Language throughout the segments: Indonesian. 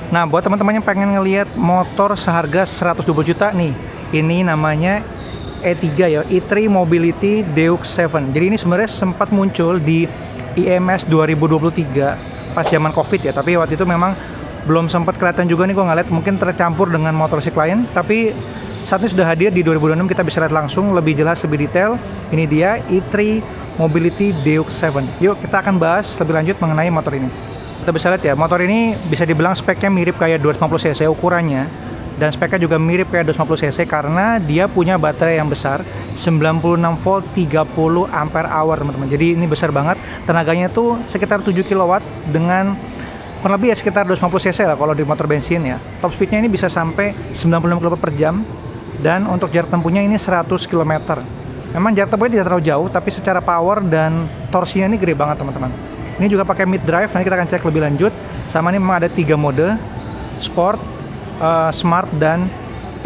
Nah, buat teman-teman yang pengen ngelihat motor seharga 120 juta nih, ini namanya E3 ya, E3 Mobility Deus 7. Jadi ini sebenarnya sempat muncul di IMS 2023 pas zaman Covid ya, tapi waktu itu memang belum sempat kelihatan juga nih, gue ngeliat mungkin tercampur dengan motor si klien, tapi saat ini sudah hadir di 2026, kita bisa lihat langsung lebih jelas, lebih detail. Ini dia E3 Mobility Deus 7. Yuk kita akan bahas lebih lanjut mengenai motor ini. Kita bisa lihat ya, motor ini bisa dibilang speknya mirip kayak 250 cc ukurannya, dan speknya juga mirip kayak 250 cc karena dia punya baterai yang besar, 96 volt 30 ampere hour teman-teman. Jadi ini besar banget, tenaganya tuh sekitar 7 kW dengan kurang lebih ya sekitar 250 cc lah kalau di motor bensin ya. Top speednya ini bisa sampai 96 km per jam, dan untuk jarak tempuhnya ini 100 km. Memang jarak tempuhnya tidak terlalu jauh, tapi secara power dan torsinya ini gede banget teman-teman. Ini juga pakai mid drive, nanti kita akan cek lebih lanjut. Sama ini memang ada 3 mode, Sport, Smart, dan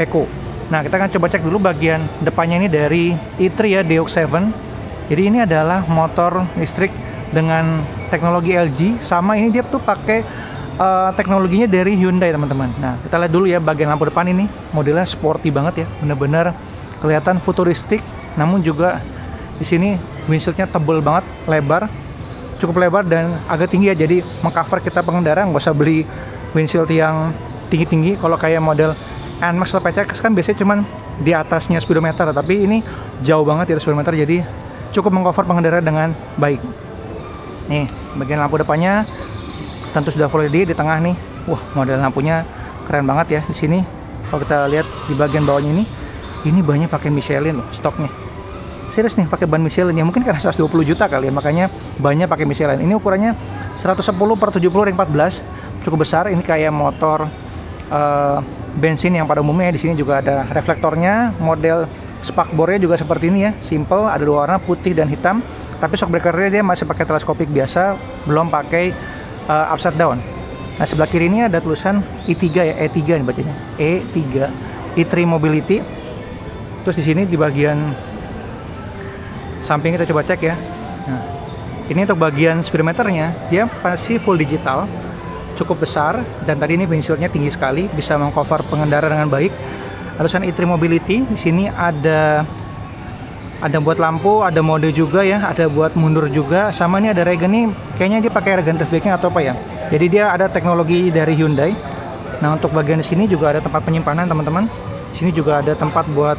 Eco. Nah, kita akan coba cek dulu bagian depannya ini dari E3 ya, Deus 7. Jadi ini adalah motor listrik dengan teknologi LG, sama ini dia tuh pakai teknologinya dari Hyundai teman-teman. Nah, kita lihat dulu ya bagian lampu depan ini, modelnya sporty banget ya, bener-bener kelihatan futuristik. Namun juga di sini windshieldnya tebel banget, lebar, cukup lebar dan agak tinggi ya, jadi mengcover kita pengendara, nggak usah beli windshield yang tinggi-tinggi. Kalau kayak model NMAX atau PCX kan biasanya cuman di atasnya speedometer, tapi ini jauh banget di atas speedometer, jadi cukup mengcover pengendara dengan baik. Nih bagian lampu depannya tentu sudah full LED. Di tengah nih, wah model lampunya keren banget ya. Di sini kalau kita lihat di bagian bawahnya ini banyak pakai Michelin loh stoknya. Serius nih, pakai ban Michelin ya, mungkin karena 120 juta kali ya, makanya banyak pakai Michelin. Ini ukurannya 110/70 ring 14, cukup besar. Ini kayak motor bensin yang pada umumnya. Di sini juga ada reflektornya. Model spakbornya juga seperti ini ya, simple, ada 2 warna, putih dan hitam. Tapi shock breakernya dia masih pakai teleskopik biasa, belum pakai upside down. Nah, sebelah kiri ini ada tulisan E3 ya, E3 nih bacanya, E3, E3 Mobility. Terus di sini di bagian samping kita coba cek ya. Nah, ini untuk bagian speedometernya, dia pasti full digital, cukup besar, dan tadi ini windshieldnya tinggi sekali, bisa mengcover pengendara dengan baik. Tulisan E3 Mobility. Di sini ada buat lampu, ada mode juga ya, ada buat mundur juga. Sama ini ada regen nih, kayaknya dia pakai regenerative braking atau apa ya. Jadi dia ada teknologi dari Hyundai. Nah, untuk bagian di sini juga ada tempat penyimpanan teman-teman. Di sini juga ada tempat buat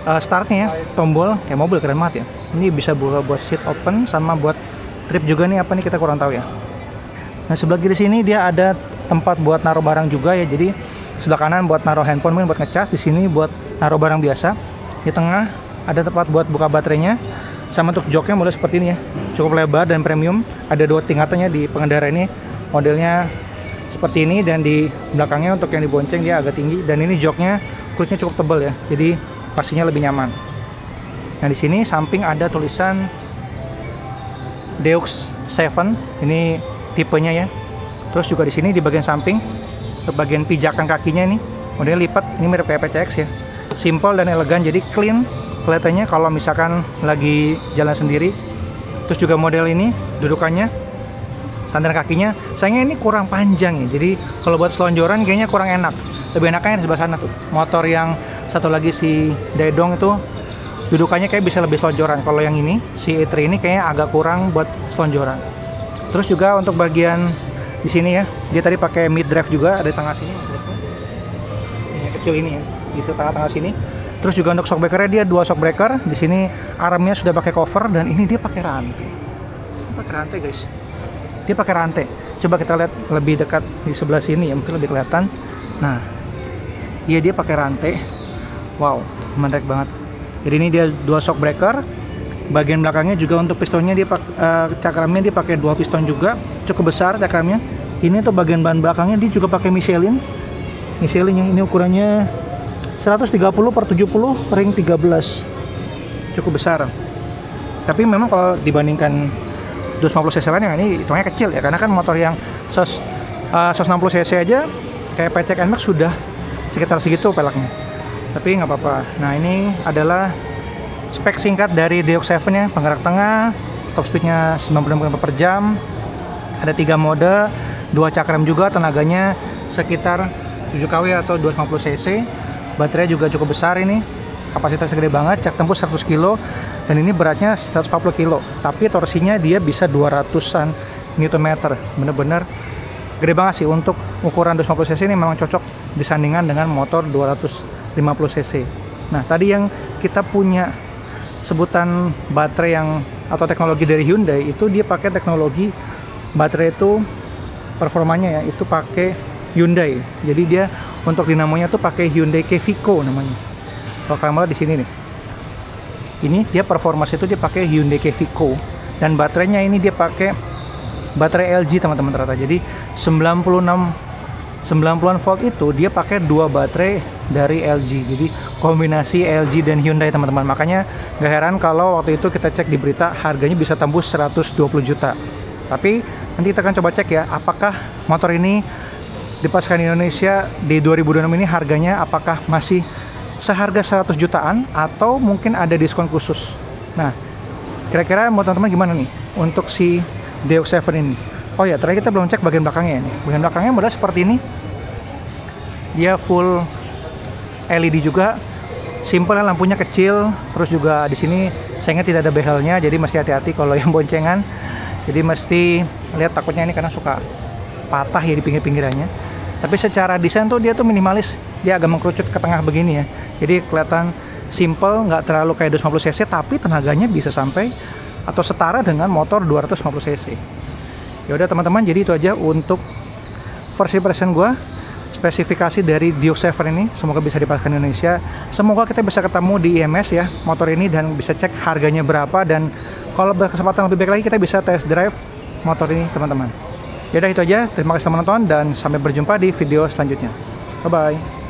startnya ya, tombol kayak mobil, keren banget ya. Ini bisa buat seat open, sama buat trip juga nih, apa nih kita kurang tahu ya. Nah, sebelah kiri sini dia ada tempat buat naruh barang juga ya. Jadi sebelah kanan buat naruh handphone, mungkin buat ngecas. Di sini buat naruh barang biasa. Di tengah ada tempat buat buka baterainya. Sama untuk joknya model seperti ini ya, cukup lebar dan premium. Ada 2 tingkatannya di pengendara ini, modelnya seperti ini. Dan di belakangnya untuk yang dibonceng dia agak tinggi. Dan ini joknya kulitnya cukup tebal ya, jadi pastinya lebih nyaman. Nah, di sini samping ada tulisan Deus 7, ini tipenya ya. Terus juga di sini di bagian samping, bagian pijakan kakinya ini modelnya lipat, ini mirip kayak PCX ya. Simple dan elegan, jadi clean kelihatannya kalau misalkan lagi jalan sendiri. Terus juga model ini dudukannya, sandaran kakinya, sayangnya ini kurang panjang ya. Jadi kalau buat selonjoran kayaknya kurang enak. Lebih enaknya di sebelah sana tuh. Motor yang satu lagi si Daedong itu dudukannya kayak bisa lebih selonjoran. Kalau yang ini si E3 ini kayaknya agak kurang buat selonjoran. Terus juga untuk bagian di sini ya, dia tadi pakai mid drive juga, ada di tengah sini. Ini kecil ini ya, di tengah-tengah sini. Terus juga untuk shock breakernya dia 2 shock breaker. Di sini armnya sudah pakai cover, dan ini dia pakai rantai. Pakai rantai guys. Dia pakai rantai. Coba kita lihat lebih dekat di sebelah sini ya, mungkin lebih kelihatan. Nah, dia pakai rantai. Wow, menarik banget. Jadi ini dia 2 shock breaker. Bagian belakangnya juga untuk pistonnya dia cakramnya dia pakai 2 piston juga, cukup besar cakramnya. Ini untuk bagian ban belakangnya dia juga pakai Michelin. Michelinnya ini ukurannya 130/70 ring 13, cukup besar. Tapi memang kalau dibandingkan 250 cc lainnya, ini hitungannya kecil ya, karena kan motor yang 160 cc aja kayak PCX NMAX sudah sekitar segitu peleknya. Tapi nggak apa-apa. Nah, ini adalah spek singkat dari Deus 7 ya. Penggerak tengah, top speednya 96 km per jam, ada 3 mode, 2 cakram juga, tenaganya sekitar 7 kW atau 250 cc. Baterai juga cukup besar ini, kapasitasnya gede banget, cak tembus 100 kilo, dan ini beratnya 140 kilo, tapi torsinya dia bisa 200-an Nm. Bener-bener gede banget sih. Untuk ukuran 250 cc ini memang cocok disandingkan dengan motor 250 cc. Nah, tadi yang kita punya sebutan baterai yang atau teknologi dari Hyundai itu dia pakai teknologi baterai itu performanya ya itu pakai Hyundai. Jadi dia untuk dinamonya tuh pakai Hyundai Kevico namanya. Kalau kalian lihat di sini nih. Ini dia performance itu dia pakai Hyundai Kevico, dan baterainya ini dia pakai baterai LG teman-teman ternyata. Jadi 90-an volt itu dia pakai 2 baterai dari LG. Jadi kombinasi LG dan Hyundai teman-teman. Makanya gak heran kalau waktu itu kita cek di berita harganya bisa tembus 120 juta. Tapi nanti kita akan coba cek ya, apakah motor ini dipasarkan di Indonesia di 2026 ini harganya apakah masih seharga 100 jutaan atau mungkin ada diskon khusus. Nah, kira-kira mau teman-teman gimana nih untuk si Deox 7 ini? Oh ya, terakhir kita belum cek bagian belakangnya nih. Bagian belakangnya model seperti ini. Dia full LED juga. Simple, lampunya kecil. Terus juga di sini sayangnya tidak ada behelnya, jadi mesti hati-hati kalau yang boncengan. Jadi mesti lihat, takutnya ini karena suka patah ya di pinggir-pinggirannya. Tapi secara desain tuh dia tuh minimalis, dia agak mengkerucut ke tengah begini ya. Jadi kelihatan simple, nggak terlalu kayak 250 cc, tapi tenaganya bisa sampai atau setara dengan motor 250 cc. Ya udah teman-teman, jadi itu aja untuk first impression gua, spesifikasi dari Deox 7 ini. Semoga bisa dipasarkan di Indonesia. Semoga kita bisa ketemu di IMS ya motor ini dan bisa cek harganya berapa, dan kalau berkesempatan lebih baik lagi kita bisa test drive motor ini teman-teman. Ya udah itu aja, terima kasih telah menonton dan sampai berjumpa di video selanjutnya. Bye bye.